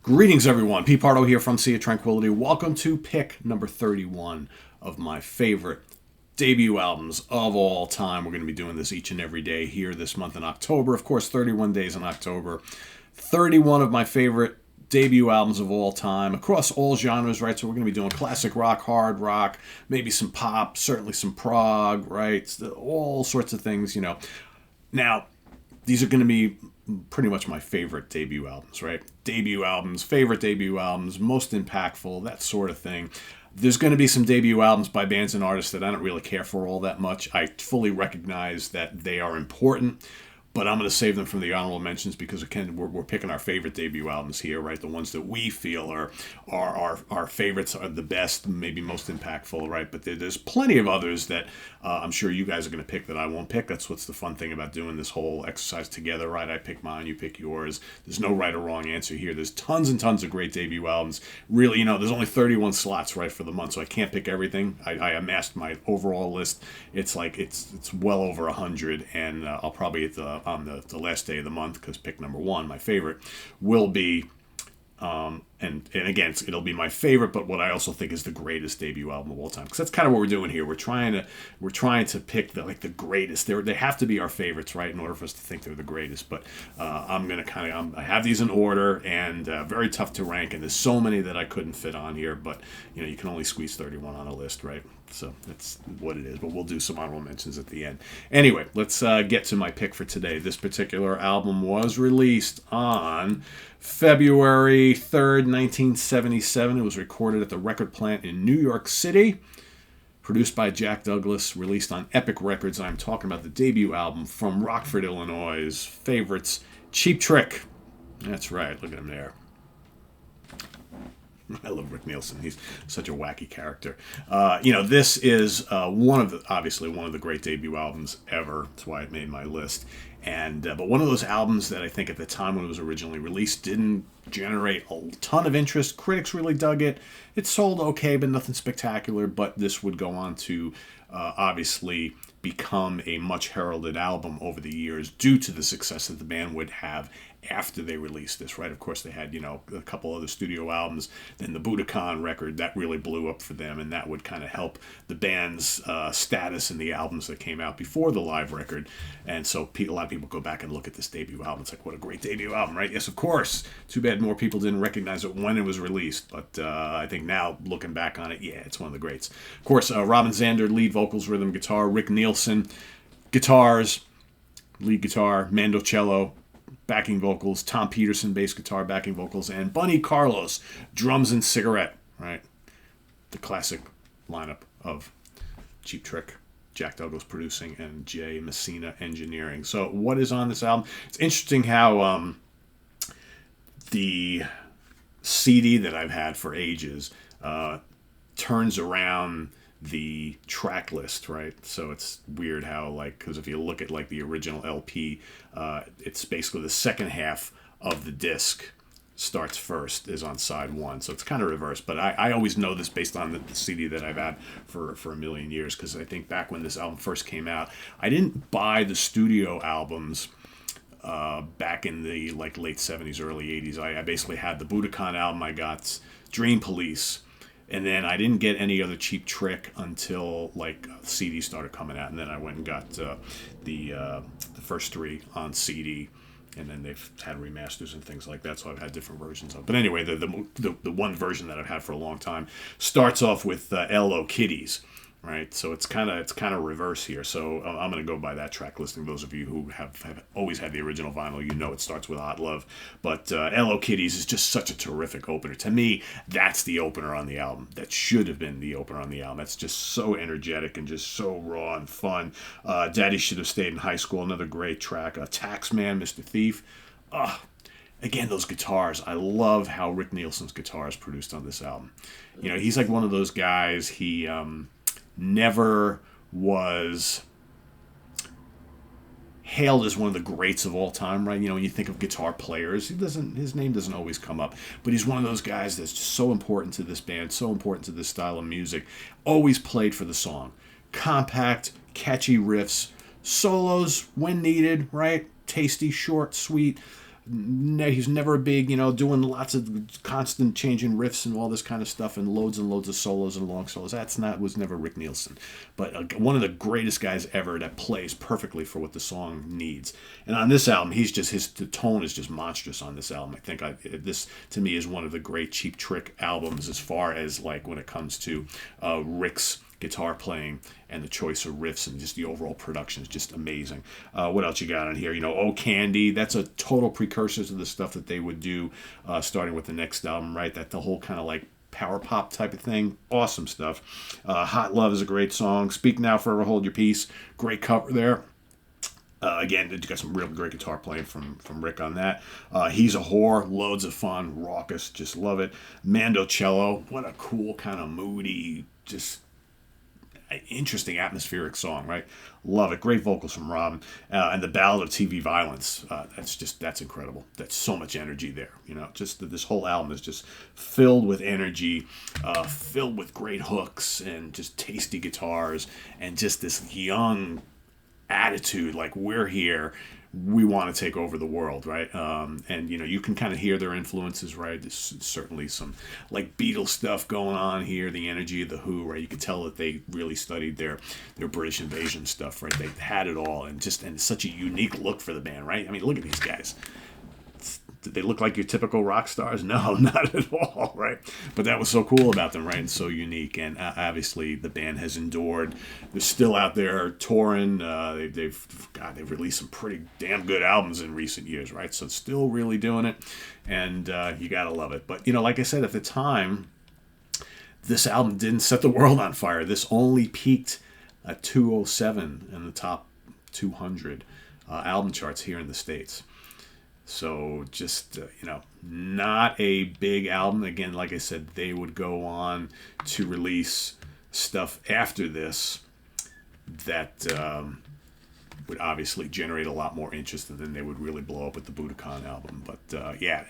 Greetings, everyone. Pete Pardo here from Sea of Tranquility. Welcome to pick number 31 of my favorite debut albums of all time. We're going to be doing this each and every day here this month in October. Of course, 31 days in October. 31 of my favorite debut albums of all time across all genres, right? So we're going to be doing classic rock, hard rock, maybe some pop, certainly some prog, right? All sorts of things, you know. Now, these are going to be pretty much my favorite debut albums, right? Debut albums, favorite debut albums, most impactful, that sort of thing. There's going to be some debut albums by bands and artists that I don't really care for all that much. I fully recognize that they are important, but I'm going to save them from the honorable mentions because again, we're picking our favorite debut albums here, right? The ones that we feel are our favorites, are the best, maybe most impactful, right? But there's plenty of others that I'm sure you guys are going to pick that I won't pick. That's what's the fun thing about doing this whole exercise together, right? I pick mine, you pick yours. There's no right or wrong answer here. There's tons and tons of great debut albums. Really, you know, there's only 31 slots, right, for the month, so I can't pick everything. I amassed my overall list. It's like it's well over 100, and I'll probably on the last day of the month, because pick number one, my favorite, will be and again, it'll be my favorite, but what I also think is the greatest debut album of all time. Because that's kind of what we're doing here. We're trying to pick the greatest. They have to be our favorites, right, in order for us to think they're the greatest. But I'm gonna I have these in order, and very tough to rank. And there's so many that I couldn't fit on here. But you know, you can only squeeze 31 on a list, right? So that's what it is. But we'll do some honorable mentions at the end. Anyway, let's get to my pick for today. This particular album was released on February 3rd, 1977. It was recorded at the record plant in New York City. Produced by Jack Douglas, released on Epic Records. I'm talking about the debut album from Rockford, Illinois' favorites, Cheap Trick. That's right, look at him there. I love Rick Nielsen. He's such a wacky character. This is obviously one of the great debut albums ever. That's why it made my list. And but one of those albums that I think at the time when it was originally released didn't generate a ton of interest. Critics really dug it. It sold okay, but nothing spectacular. But this would go on to obviously become a much heralded album over the years due to the success that the band would have after they released this, right? Of course, they had, a couple other studio albums. Then the Budokan record, that really blew up for them, and that would kind of help the band's status in the albums that came out before the live record. And so a lot of people go back and look at this debut album. It's like, what a great debut album, right? Yes, of course. Too bad more people didn't recognize it when it was released. But I think now, looking back on it, yeah, it's one of the greats. Of course, Robin Zander, lead vocals, rhythm guitar. Rick Nielsen, guitars, lead guitar. Mandocello, backing vocals. Tom Peterson, bass guitar, backing vocals. And Bunny Carlos, drums and cigarette, right? The classic lineup of Cheap Trick, Jack Douglas producing, and Jay Messina engineering. So what is on this album? It's interesting how the CD that I've had for ages turns around the track list, right? So it's weird how, because if you look at the original LP, it's basically the second half of the disc starts first, is on side one. So it's kind of reversed, but I always know this based on the CD that I've had for a million years, because I think back when this album first came out, I didn't buy the studio albums back in the late 70s, early 80s. I basically had the Budokan album, I got Dream Police, and then I didn't get any other Cheap Trick until CDs started coming out, and then I went and got the first three on CD, and then they've had remasters and things like that, so I've had different versions of it. But anyway, the one version that I've had for a long time starts off with L.O. Kitties, right? So it's kind of reverse here. So I'm going to go by that track listing. Those of you who have always had the original vinyl, it starts with Hot Love. But L.O. Kitties is just such a terrific opener. To me, that's the opener on the album. That should have been the opener on the album. It's just so energetic and just so raw and fun. Daddy Should Have Stayed in High School, another great track. Taxman, Mr. Thief. Again, those guitars. I love how Rick Nielsen's guitar is produced on this album. He's like one of those guys. He never was hailed as one of the greats of all time, right? When you think of guitar players, his name doesn't always come up, but he's one of those guys that's just so important to this band, so important to this style of music. Always played for the song. Compact, catchy riffs, solos when needed, right? Tasty, short, sweet. he's never a big, doing lots of constant changing riffs and all this kind of stuff and loads of solos and long solos. Was never Rick Nielsen, but one of the greatest guys ever that plays perfectly for what the song needs. And on this album, the tone is just monstrous on this album. I think this to me is one of the great Cheap Trick albums as far as like when it comes to Rick's guitar playing and the choice of riffs and just the overall production is just amazing. What else you got on here? Oh Candy, that's a total precursor to the stuff that they would do starting with the next album, right? That the whole kind of like power pop type of thing. Awesome stuff. Hot Love is a great song. Speak Now, Forever Hold Your Peace. Great cover there. Again, you got some real great guitar playing from Rick on that. He's a Whore, loads of fun, raucous, just love it. Mando Cello, what a cool kind of moody, just interesting atmospheric song, right? Love it. Great vocals from Robin. And the Ballad of TV Violence, that's incredible. That's so much energy there. Just this whole album is just filled with energy, filled with great hooks and just tasty guitars and just this young attitude, like we're here, we want to take over the world, right? And you can kind of hear their influences, right? There's certainly some like Beatles stuff going on here, the energy of the Who, right? You can tell that they really studied their British invasion stuff, right? They had it all, and such a unique look for the band, right? I mean, look at these guys. Did they look like your typical rock stars? No, not at all, right? But that was so cool about them, right? And so unique. And obviously, the band has endured. They're still out there touring. They've released some pretty damn good albums in recent years, right? So still really doing it, and you gotta love it. But like I said at the time, this album didn't set the world on fire. This only peaked at 207 in the top 200 album charts here in the States. So just, not a big album. Again, like I said, they would go on to release stuff after this that would obviously generate a lot more interest, and then they would really blow up with the Budokan album. But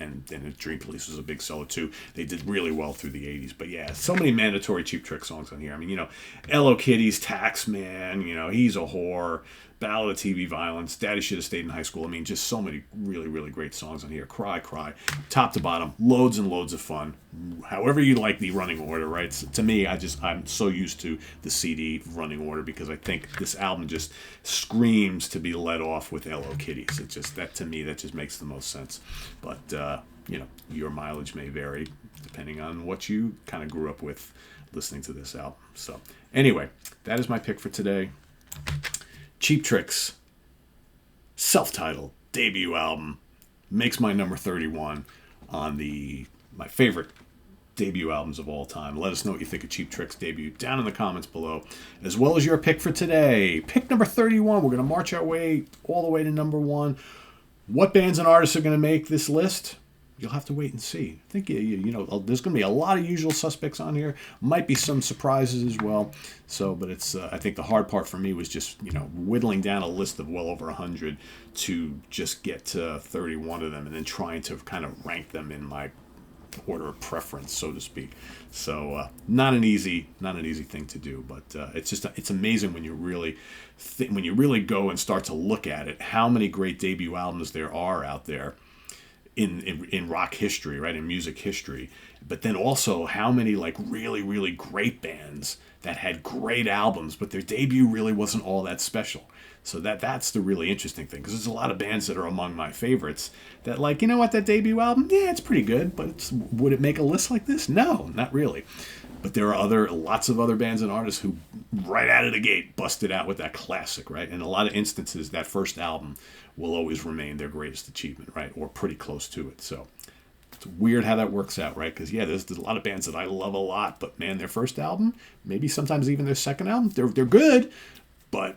and the Dream Police was a big seller too. They did really well through the 80s. But yeah, so many mandatory Cheap Trick songs on here. I mean, Hello Kitty's Taxman, He's a Whore, Ballad of TV Violence, Daddy Should Have Stayed in High School. I mean, just so many really, really great songs on here. Cry, top to bottom, loads and loads of fun. However you like the running order, right? So, to me, I'm so used to the CD running order because I think this album just screams to be let off with Hello Kitties. It just, to me, that just makes the most sense. But, your mileage may vary depending on what you kind of grew up with listening to this album. So, anyway, that is my pick for today. Cheap Trick's self-titled debut album makes my number 31 on my favorite debut albums of all time. Let us know what you think of Cheap Trick's debut down in the comments below, as well as your pick for today. Pick number 31. We're going to march our way all the way to number 1. What bands and artists are going to make this list? You'll have to wait and see. I think there's going to be a lot of usual suspects on here. Might be some surprises as well. So, but it's I think the hard part for me was just whittling down a list of well over 100 to just get to 31 of them, and then trying to kind of rank them in my order of preference, so to speak. So not an easy thing to do, but it's amazing when you really go and start to look at it, how many great debut albums there are out there in rock history, right, in music history, but then also how many like really, really great bands that had great albums, but their debut really wasn't all that special. So that's the really interesting thing, because there's a lot of bands that are among my favorites that, like, that debut album, yeah, it's pretty good, but would it make a list like this? No, not really. But there are lots of other bands and artists who right out of the gate busted out with that classic, right? In a lot of instances, that first album will always remain their greatest achievement, right? Or pretty close to it. So it's weird how that works out, right? Because, yeah, there's a lot of bands that I love a lot, but, man, their first album, maybe sometimes even their second album, they're good, but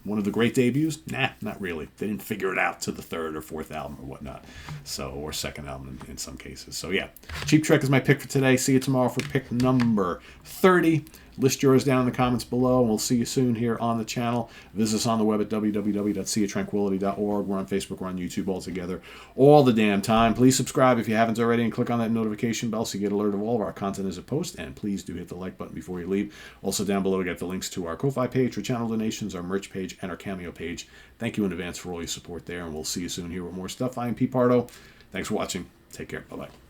one of the great debuts? Nah, not really. They didn't figure it out to the third or fourth album or whatnot. So, or second album in some cases. So, yeah, Cheap Trick is my pick for today. See you tomorrow for pick number 30. List yours down in the comments below, and we'll see you soon here on the channel. Visit us on the web at www.seaoftranquility.org. We're on Facebook, we're on YouTube all together all the damn time. Please subscribe if you haven't already, and click on that notification bell so you get alert of all of our content as it posts. And please do hit the like button before you leave. Also down below, we got the links to our Ko-Fi page for channel donations, our merch page, and our Cameo page. Thank you in advance for all your support there, and we'll see you soon here with more stuff. I am Pete Pardo. Thanks for watching. Take care. Bye-bye.